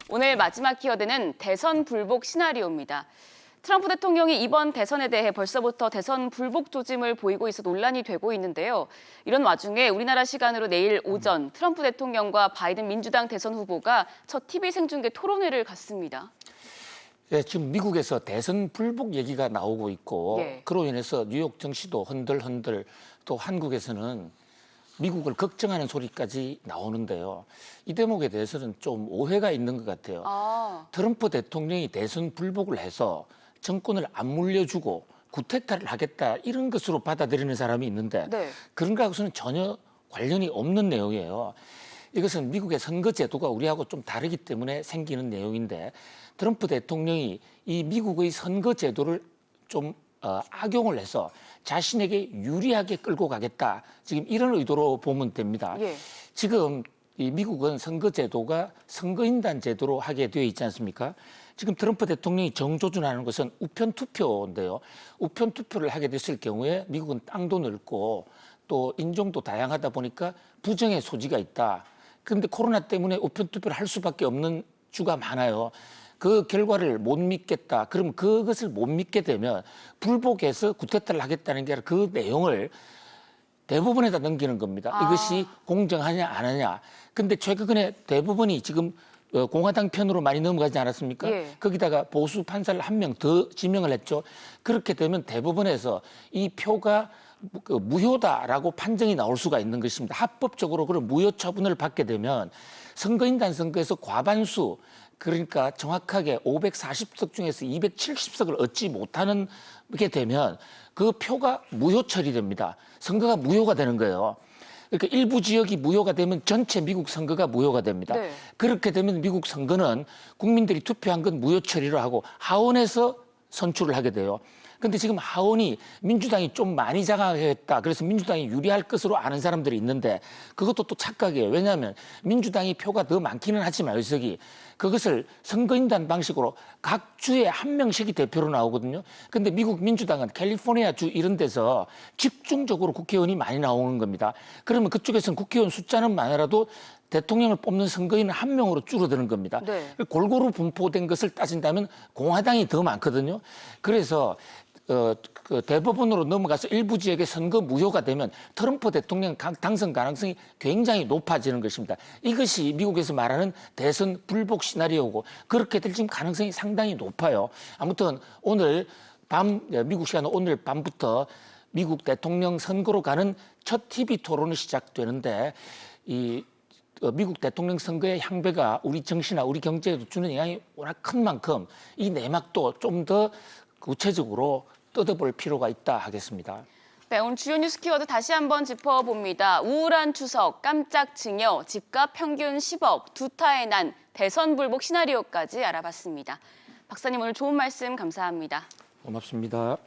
오늘 마지막 키워드는 대선 불복 시나리오입니다. 트럼프 대통령이 이번 대선에 대해 벌써부터 대선 불복 조짐을 보이고 있어 논란이 되고 있는데요. 이런 와중에 우리나라 시간으로 내일 오전 트럼프 대통령과 바이든 민주당 대선 후보가 첫 TV 생중계 토론회를 갖습니다. 예, 지금 미국에서 대선 불복 얘기가 나오고 있고 그로 인해서 뉴욕 증시도 흔들흔들 또 한국에서는 미국을 걱정하는 소리까지 나오는데요. 이 대목에 대해서는 좀 오해가 있는 것 같아요. 트럼프 대통령이 대선 불복을 해서 정권을 안 물려주고 구태타를 하겠다 이런 것으로 받아들이는 사람이 있는데 그런 거하고서는 전혀 관련이 없는 내용이에요. 이것은 미국의 선거 제도가 우리하고 좀 다르기 때문에 생기는 내용인데 트럼프 대통령이 이 미국의 선거 제도를 좀 악용을 해서 자신에게 유리하게 끌고 가겠다. 지금 이런 의도로 보면 됩니다. 지금 이 미국은 선거 제도가 선거인단 제도로 하게 되어 있지 않습니까? 지금 트럼프 대통령이 정조준하는 것은 우편 투표인데요. 우편 투표를 하게 됐을 경우에 미국은 땅도 넓고 또 인종도 다양하다 보니까 부정의 소지가 있다. 그런데 코로나 때문에 우편 투표를 할 수밖에 없는 주가 많아요. 그 결과를 못 믿겠다. 그럼 그것을 못 믿게 되면 불복해서 구태타를 하겠다는 게 아니라 그 내용을 대법원에다 넘기는 겁니다. 이것이 공정하냐 안 하냐. 근데 최근에 대법원이 지금 공화당 편으로 많이 넘어가지 않았습니까? 거기다가 보수 판사를 한 명 더 지명을 했죠. 그렇게 되면 대법원에서 이 표가 무효다라고 판정이 나올 수가 있는 것입니다. 합법적으로 그런 무효 처분을 받게 되면 선거인단 선거에서 과반수 그러니까 정확하게 540석 중에서 270석을 얻지 못하는 게 되면 그 표가 무효 처리됩니다. 선거가 무효가 되는 거예요. 그러니까 일부 지역이 무효가 되면 전체 미국 선거가 무효가 됩니다. 그렇게 되면 미국 선거는 국민들이 투표한 건 무효 처리로 하고 하원에서 선출을 하게 돼요. 근데 지금 하원이 민주당이 좀 많이 장악했다. 그래서 민주당이 유리할 것으로 아는 사람들이 있는데 그것도 또 착각이에요. 왜냐하면 민주당이 표가 더 많기는 하지만 의석이 그것을 선거인단 방식으로 각 주에 한 명씩이 대표로 나오거든요. 근데 미국 민주당은 캘리포니아 주 이런 데서 집중적으로 국회의원이 많이 나오는 겁니다. 그러면 그쪽에서는 국회의원 숫자는 많아라도 대통령을 뽑는 선거인은 한 명으로 줄어드는 겁니다. 골고루 분포된 것을 따진다면 공화당이 더 많거든요. 그래서 그 대법원으로 넘어가서 일부 지역의 선거 무효가 되면 트럼프 대통령 당선 가능성이 굉장히 높아지는 것입니다. 이것이 미국에서 말하는 대선 불복 시나리오고 그렇게 될 지금 가능성이 상당히 높아요. 아무튼 오늘 밤 미국 시간 오늘 밤부터 미국 대통령 선거로 가는 첫 TV 토론이 시작되는데 이 미국 대통령 선거의 향배가 우리 정치나 우리 경제에도 주는 영향이 워낙 큰 만큼 이 내막도 좀 더 구체적으로 뜯어볼 필요가 있다 하겠습니다. 네, 오늘 주요 뉴스 키워드 다시 한번 짚어봅니다. 우울한 추석, 깜짝 증여, 집값 평균 10억, 두타의 난, 대선 불복 시나리오까지 알아봤습니다. 박사님 오늘 좋은 말씀 감사합니다. 고맙습니다.